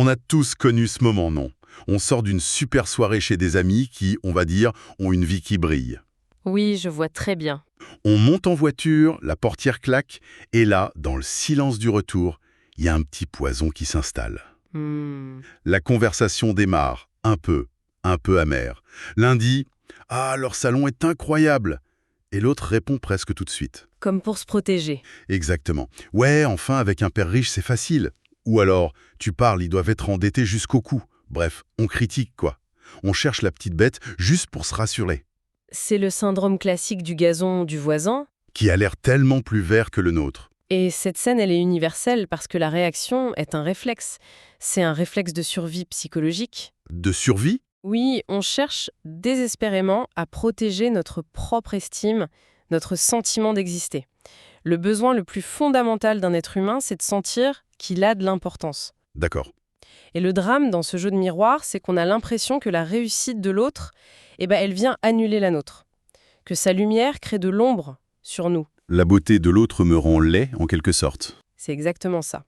On a tous connu ce moment, non? On sort d'une super soirée chez des amis qui, on va dire, ont une vie qui brille. Oui, je vois très bien. On monte en voiture, la portière claque, et là, dans le silence du retour, il y a un petit poison qui s'installe. Hmm. La conversation démarre, un peu amère. L'un dit « Ah, leur salon est incroyable !» et l'autre répond presque tout de suite. Comme pour se protéger. Exactement. « Ouais, enfin, avec un père riche, c'est facile. » Ou alors « Tu parles, ils doivent être endettés jusqu'au cou. » Bref, on critique, quoi. On cherche la petite bête juste pour se rassurer. C'est le syndrome classique du gazon du voisin. Qui a l'air tellement plus vert que le nôtre. Et cette scène, elle est universelle parce que la réaction est un réflexe. C'est un réflexe de survie psychologique. De survie? Oui, on cherche désespérément à protéger notre propre estime, notre sentiment d'exister. Le besoin le plus fondamental d'un être humain, c'est de sentir qu'il a de l'importance. D'accord. Et le drame dans ce jeu de miroir, c'est qu'on a l'impression que la réussite de l'autre, elle vient annuler la nôtre. Que sa lumière crée de l'ombre sur nous. La beauté de l'autre me rend laid, en quelque sorte. C'est exactement ça.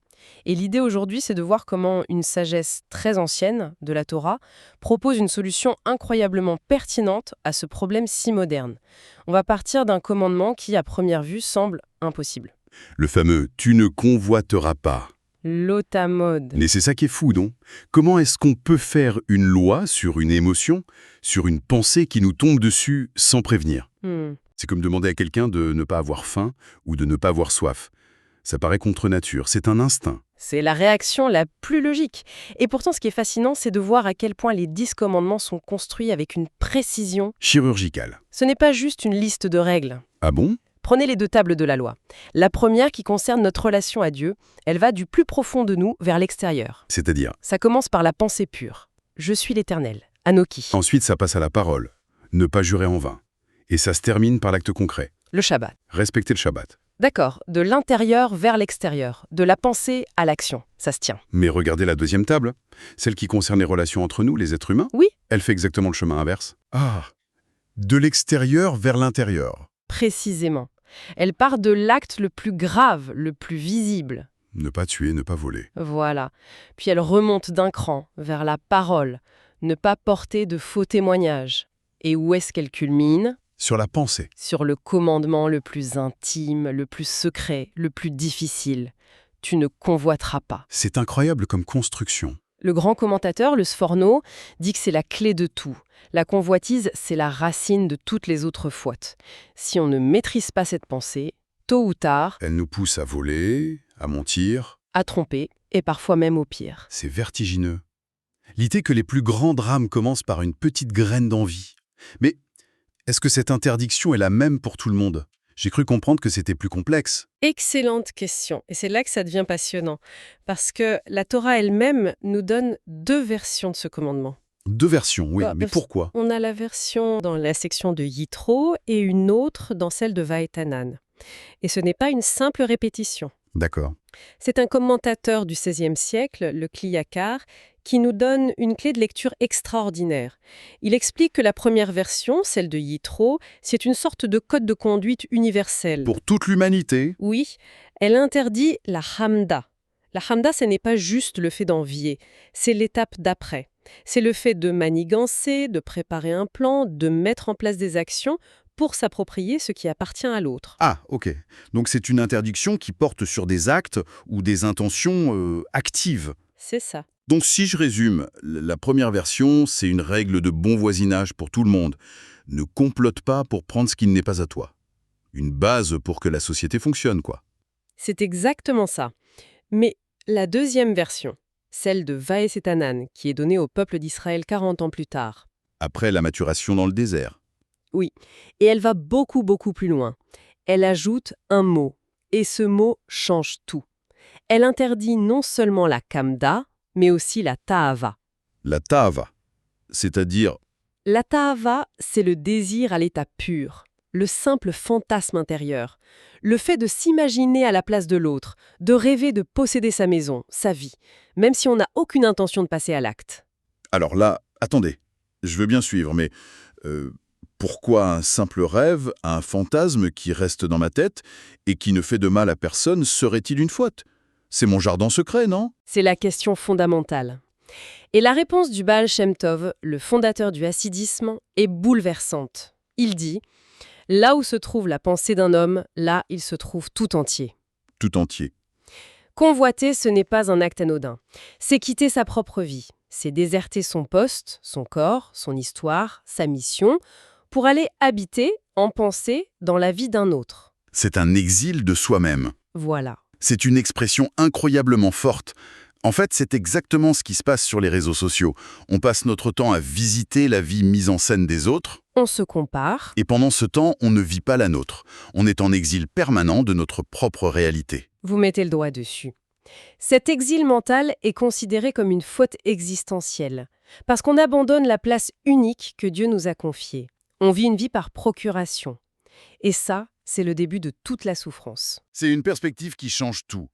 Et l'idée aujourd'hui, c'est de voir comment une sagesse très ancienne de la Torah propose une solution incroyablement pertinente à ce problème si moderne. On va partir d'un commandement qui, à première vue, semble impossible. Le fameux « tu ne convoiteras pas ». L'otamode. Mais c'est ça qui est fou, non? Comment est-ce qu'on peut faire une loi sur une émotion, sur une pensée qui nous tombe dessus sans prévenir? C'est comme demander à quelqu'un de ne pas avoir faim ou de ne pas avoir soif. Ça paraît contre nature, c'est un instinct. C'est la réaction la plus logique. Et pourtant, ce qui est fascinant, c'est de voir à quel point les 10 commandements sont construits avec une précision. Chirurgical. Ce n'est pas juste une liste de règles. Ah bon? Prenez les 2 tables de la loi. La première, qui concerne notre relation à Dieu, elle va du plus profond de nous vers l'extérieur. C'est-à-dire? Ça commence par la pensée pure. Je suis l'Éternel. Anoki. Ensuite, ça passe à la parole. Ne pas jurer en vain. Et ça se termine par l'acte concret. Le Shabbat. Respecter le Shabbat. D'accord, de l'intérieur vers l'extérieur, de la pensée à l'action, ça se tient. Mais regardez la deuxième table, celle qui concerne les relations entre nous, les êtres humains. Oui. Elle fait exactement le chemin inverse. Ah, de l'extérieur vers l'intérieur. Précisément. Elle part de l'acte le plus grave, le plus visible. Ne pas tuer, ne pas voler. Voilà. Puis elle remonte d'un cran vers la parole, ne pas porter de faux témoignages. Et où est-ce qu'elle culmine ? Sur la pensée. Sur le commandement le plus intime, le plus secret, le plus difficile. Tu ne convoiteras pas. C'est incroyable comme construction. Le grand commentateur, le Sforno, dit que c'est la clé de tout. La convoitise, c'est la racine de toutes les autres fautes. Si on ne maîtrise pas cette pensée, tôt ou tard, Elle nous pousse à voler, à mentir. à tromper, et parfois même au pire. C'est vertigineux. L'idée que les plus grands drames commencent par une petite graine d'envie. Mais est-ce que cette interdiction est la même pour tout le monde? J'ai cru comprendre que c'était plus complexe. Excellente question. Et c'est là que ça devient passionnant. Parce que la Torah elle-même nous donne 2 versions de ce commandement. 2 versions, oui, Bah, mais pourquoi? On a la version dans la section de Yitro et une autre dans celle de Vaetanan. Et ce n'est pas une simple répétition. D'accord. C'est un commentateur du XVIe siècle, le Kliyakar, qui nous donne une clé de lecture extraordinaire. Il explique que la première version, celle de Yitro, c'est une sorte de code de conduite universel. Pour toute l'humanité? Oui, elle interdit la hamda. La hamda, ce n'est pas juste le fait d'envier, c'est l'étape d'après. C'est le fait de manigancer, de préparer un plan, de mettre en place des actions pour s'approprier ce qui appartient à l'autre. Ah, ok. Donc c'est une interdiction qui porte sur des actes ou des intentions actives. C'est ça. Donc si je résume, la première version, c'est une règle de bon voisinage pour tout le monde. Ne complote pas pour prendre ce qui n'est pas à toi. Une base pour que la société fonctionne, quoi. C'est exactement ça. Mais la deuxième version, celle de Vaesetanan, qui est donnée au peuple d'Israël 40 ans plus tard. Après la maturation dans le désert. Oui, et elle va beaucoup, beaucoup plus loin. Elle ajoute un mot, et ce mot change tout. Elle interdit non seulement la kamda, mais aussi la ta'ava. La ta'ava, c'est-à-dire... La ta'ava, c'est le désir à l'état pur, le simple fantasme intérieur, le fait de s'imaginer à la place de l'autre, de rêver de posséder sa maison, sa vie, même si on n'a aucune intention de passer à l'acte. Alors là, attendez, je veux bien suivre, mais pourquoi un simple rêve, un fantasme qui reste dans ma tête et qui ne fait de mal à personne serait-il une faute? C'est mon jardin secret, non? C'est la question fondamentale. Et la réponse du Baal Shem Tov, le fondateur du hassidisme, est bouleversante. Il dit « Là où se trouve la pensée d'un homme, là il se trouve tout entier. » Tout entier. Convoiter, ce n'est pas un acte anodin. C'est quitter sa propre vie. C'est déserter son poste, son corps, son histoire, sa mission, pour aller habiter, en pensée, dans la vie d'un autre. C'est un exil de soi-même. Voilà. C'est une expression incroyablement forte. En fait, c'est exactement ce qui se passe sur les réseaux sociaux. On passe notre temps à visiter la vie mise en scène des autres, On se compare. et pendant ce temps, on ne vit pas la nôtre. On est en exil permanent de notre propre réalité. Vous mettez le doigt dessus. Cet exil mental est considéré comme une faute existentielle, parce qu'on abandonne la place unique que Dieu nous a confiée. On vit une vie par procuration. Et ça, c'est le début de toute la souffrance. C'est une perspective qui change tout.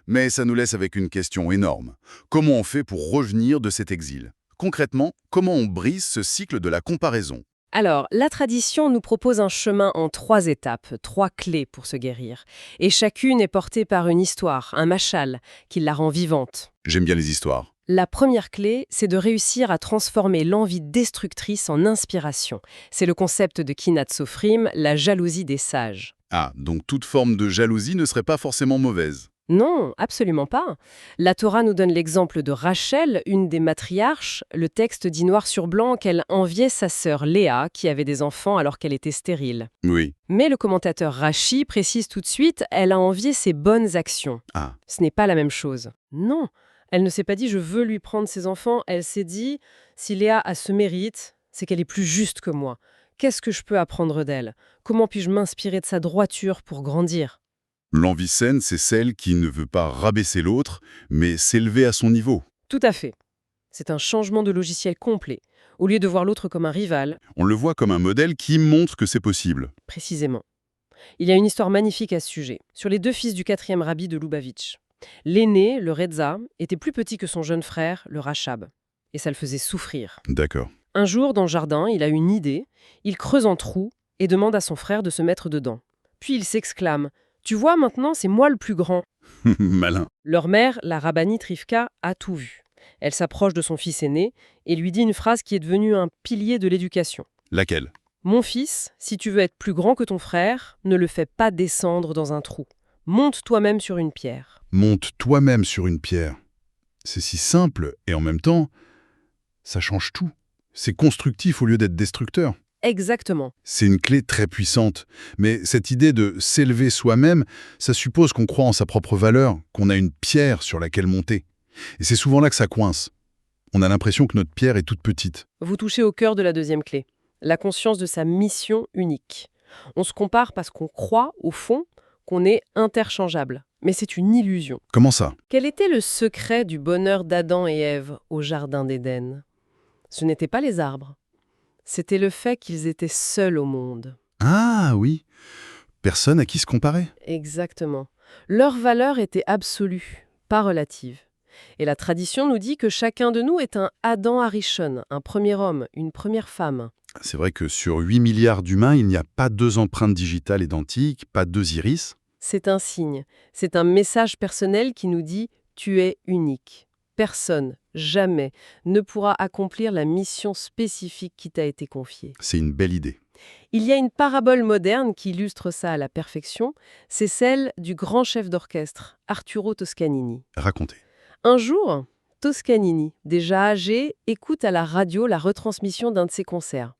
Mais ça nous laisse avec une question énorme. Comment on fait pour revenir de cet exil? Concrètement, comment on brise ce cycle de la comparaison? Alors, la tradition nous propose un chemin en 3 étapes, 3 clés pour se guérir. Et chacune est portée par une histoire, un machal, qui la rend vivante. J'aime bien les histoires. La première clé, c'est de réussir à transformer l'envie destructrice en inspiration. C'est le concept de Kinat Sofrim, la jalousie des sages. Ah, donc toute forme de jalousie ne serait pas forcément mauvaise. Non, absolument pas. La Torah nous donne l'exemple de Rachel, une des matriarches. Le texte dit noir sur blanc qu'elle enviait sa sœur Léa, qui avait des enfants alors qu'elle était stérile. Oui. Mais le commentateur Rashi précise tout de suite, elle a envié ses bonnes actions. Ah, Ce n'est pas la même chose. Non, elle ne s'est pas dit « je veux lui prendre ses enfants », elle s'est dit « si Léa a ce mérite, c'est qu'elle est plus juste que moi. Qu'est-ce que je peux apprendre d'elle? Comment puis-je m'inspirer de sa droiture pour grandir ?» l'envie saine, c'est celle qui ne veut pas rabaisser l'autre, mais s'élever à son niveau. Tout à fait. C'est un changement de logiciel complet. Au lieu de voir l'autre comme un rival, On le voit comme un modèle qui montre que c'est possible. précisément. Il y a une histoire magnifique à ce sujet, sur les 2 fils du 4e rabbi de Lubavitch. L'aîné, le Redza, était plus petit que son jeune frère, le Rachab. Et ça le faisait souffrir. D'accord. Un jour, dans le jardin, il a une idée. Il creuse un trou et demande à son frère de se mettre dedans. Puis il s'exclame « Tu vois, maintenant, c'est moi le plus grand !» Malin. Leur mère, la rabbinite Rivka, a tout vu. Elle s'approche de son fils aîné et lui dit une phrase qui est devenue un pilier de l'éducation. Laquelle? « Mon fils, si tu veux être plus grand que ton frère, ne le fais pas descendre dans un trou. Monte toi-même sur une pierre. » Monte toi-même sur une pierre. C'est si simple, et en même temps, ça change tout. C'est constructif au lieu d'être destructeur. Exactement. C'est une clé très puissante. Mais cette idée de s'élever soi-même, ça suppose qu'on croit en sa propre valeur, qu'on a une pierre sur laquelle monter. Et c'est souvent là que ça coince. On a l'impression que notre pierre est toute petite. Vous touchez au cœur de la 2e clé, la conscience de sa mission unique. On se compare parce qu'on croit, au fond, qu'on est interchangeable. Mais c'est une illusion. Comment ça? Quel était le secret du bonheur d'Adam et Ève au Jardin d'Éden? Ce n'étaient pas les arbres. C'était le fait qu'ils étaient seuls au monde. Ah oui, personne à qui se comparer. Exactement. Leur valeur était absolue, pas relative. Et la tradition nous dit que chacun de nous est un Adam Arishon, un premier homme, une première femme. C'est vrai que sur 8 milliards d'humains, il n'y a pas 2 empreintes digitales identiques, pas 2 iris. C'est un signe, c'est un message personnel qui nous dit « tu es unique ». Personne, jamais, ne pourra accomplir la mission spécifique qui t'a été confiée. C'est une belle idée. Il y a une parabole moderne qui illustre ça à la perfection, c'est celle du grand chef d'orchestre, Arturo Toscanini. Racontez. Un jour, Toscanini, déjà âgé, écoute à la radio la retransmission d'un de ses concerts.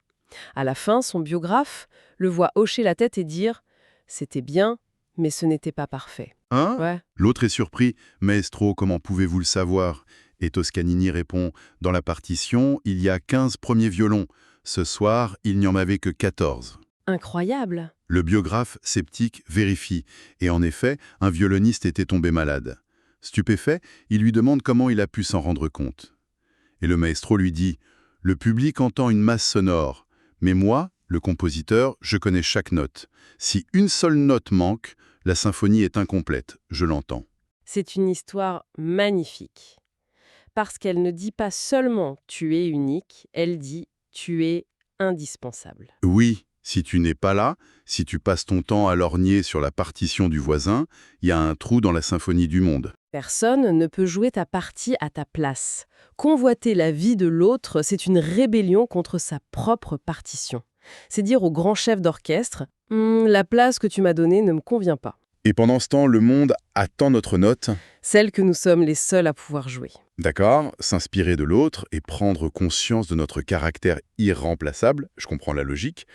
À la fin, son biographe le voit hocher la tête et dire « C'était bien, mais ce n'était pas parfait. » Hein? Ouais. L'autre est surpris. « Maestro, comment pouvez-vous le savoir ?» Et Toscanini répond « Dans la partition, il y a 15 premiers violons. Ce soir, il n'y en avait que 14. » Incroyable. Le biographe, sceptique, vérifie. Et en effet, un violoniste était tombé malade. Stupéfait, il lui demande comment il a pu s'en rendre compte. Et le maestro lui dit « Le public entend une masse sonore. Mais moi, le compositeur, je connais chaque note. Si une seule note manque, la symphonie est incomplète. Je l'entends. » C'est une histoire magnifique. Parce qu'elle ne dit pas seulement « tu es unique », elle dit « tu es indispensable ». Oui, Si tu n'es pas là, si tu passes ton temps à lorgner sur la partition du voisin, il y a un trou dans la symphonie du monde. Personne ne peut jouer ta partie à ta place. Convoiter la vie de l'autre, c'est une rébellion contre sa propre partition. C'est dire au grand chef d'orchestre La place que tu m'as donnée ne me convient pas. Et pendant ce temps, le monde attend notre note. Celle que nous sommes les seuls à pouvoir jouer. D'accord, s'inspirer de l'autre et prendre conscience de notre caractère irremplaçable, je comprends la logique,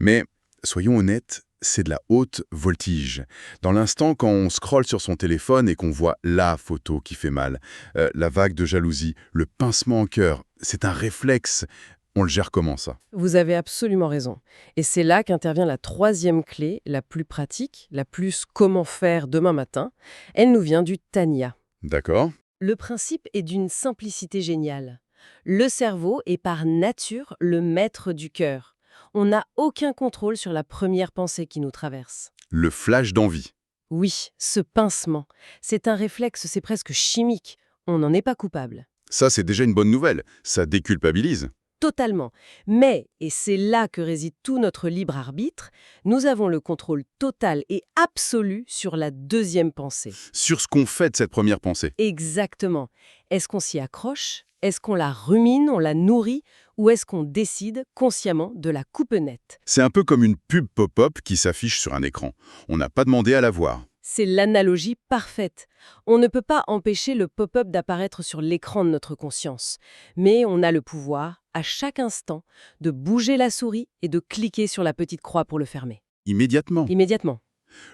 mais soyons honnêtes, c'est de la haute voltige. Dans l'instant, quand on scrolle sur son téléphone et qu'on voit la photo qui fait mal, la vague de jalousie, le pincement au cœur, c'est un réflexe. On le gère comment ça? Vous avez absolument raison. Et c'est là qu'intervient la troisième clé, la plus pratique, la plus comment faire demain matin. Elle nous vient du Tanya. D'accord. Le principe est d'une simplicité géniale. Le cerveau est par nature le maître du cœur. On n'a aucun contrôle sur la première pensée qui nous traverse. Le flash d'envie. Oui, ce pincement, c'est un réflexe, c'est presque chimique. On n'en est pas coupable. Ça, c'est déjà une bonne nouvelle. Ça déculpabilise. Totalement. Mais, et c'est là que réside tout notre libre arbitre, nous avons le contrôle total et absolu sur la deuxième pensée. Sur ce qu'on fait de cette première pensée. Exactement. Est-ce qu'on s'y accroche? Est-ce qu'on la rumine, on la nourrit? Ou est-ce qu'on décide consciemment de la couper nette? C'est un peu comme une pub pop-up qui s'affiche sur un écran. On n'a pas demandé à la voir. C'est l'analogie parfaite. On ne peut pas empêcher le pop-up d'apparaître sur l'écran de notre conscience. Mais on a le pouvoir, à chaque instant, de bouger la souris et de cliquer sur la petite croix pour le fermer. Immédiatement. Immédiatement.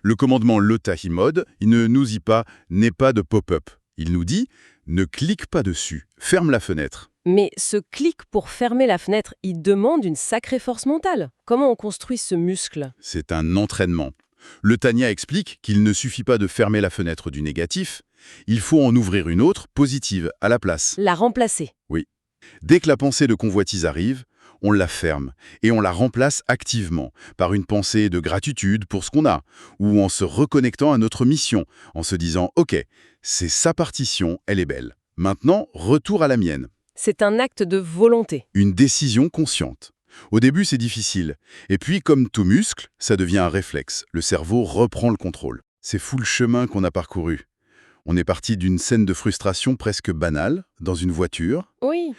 Le commandement le tahi mode, il ne nous dit pas « n'aie pas de pop-up ». Il nous dit « ne clique pas dessus, ferme la fenêtre ». Mais ce clic pour fermer la fenêtre, il demande une sacrée force mentale. Comment on construit ce muscle? C'est un entraînement. Le Tanya explique qu'il ne suffit pas de fermer la fenêtre du négatif, il faut en ouvrir une autre, positive, à la place. La remplacer. Oui. Dès que la pensée de convoitise arrive, on la ferme et on la remplace activement par une pensée de gratitude pour ce qu'on a, ou en se reconnectant à notre mission, en se disant « Ok, c'est sa partition, elle est belle. Maintenant, retour à la mienne ». C'est un acte de volonté. Une décision consciente. Au début, c'est difficile. Et puis, comme tout muscle, ça devient un réflexe. Le cerveau reprend le contrôle. C'est fou le chemin qu'on a parcouru. On est parti d'une scène de frustration presque banale, dans une voiture, Oui.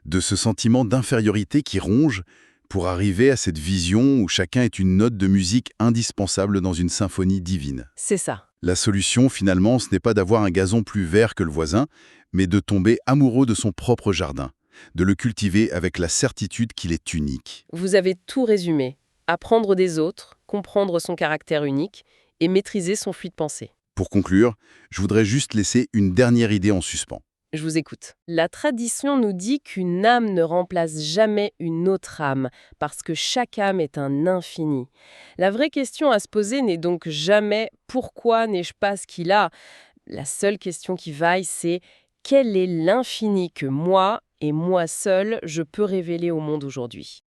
de ce sentiment d'infériorité qui ronge, pour arriver à cette vision où chacun est une note de musique indispensable dans une symphonie divine. C'est ça. La solution, finalement, ce n'est pas d'avoir un gazon plus vert que le voisin, mais de tomber amoureux de son propre jardin, de le cultiver avec la certitude qu'il est unique. Vous avez tout résumé. Apprendre des autres, comprendre son caractère unique et maîtriser son flux de pensée. Pour conclure, je voudrais juste laisser une dernière idée en suspens. Je vous écoute. La tradition nous dit qu'une âme ne remplace jamais une autre âme, parce que chaque âme est un infini. La vraie question à se poser n'est donc jamais « pourquoi n'ai-je pas ce qu'il a ?» La seule question qui vaille, c'est « quel est l'infini que moi, et moi seul, je peux révéler au monde aujourd'hui ?»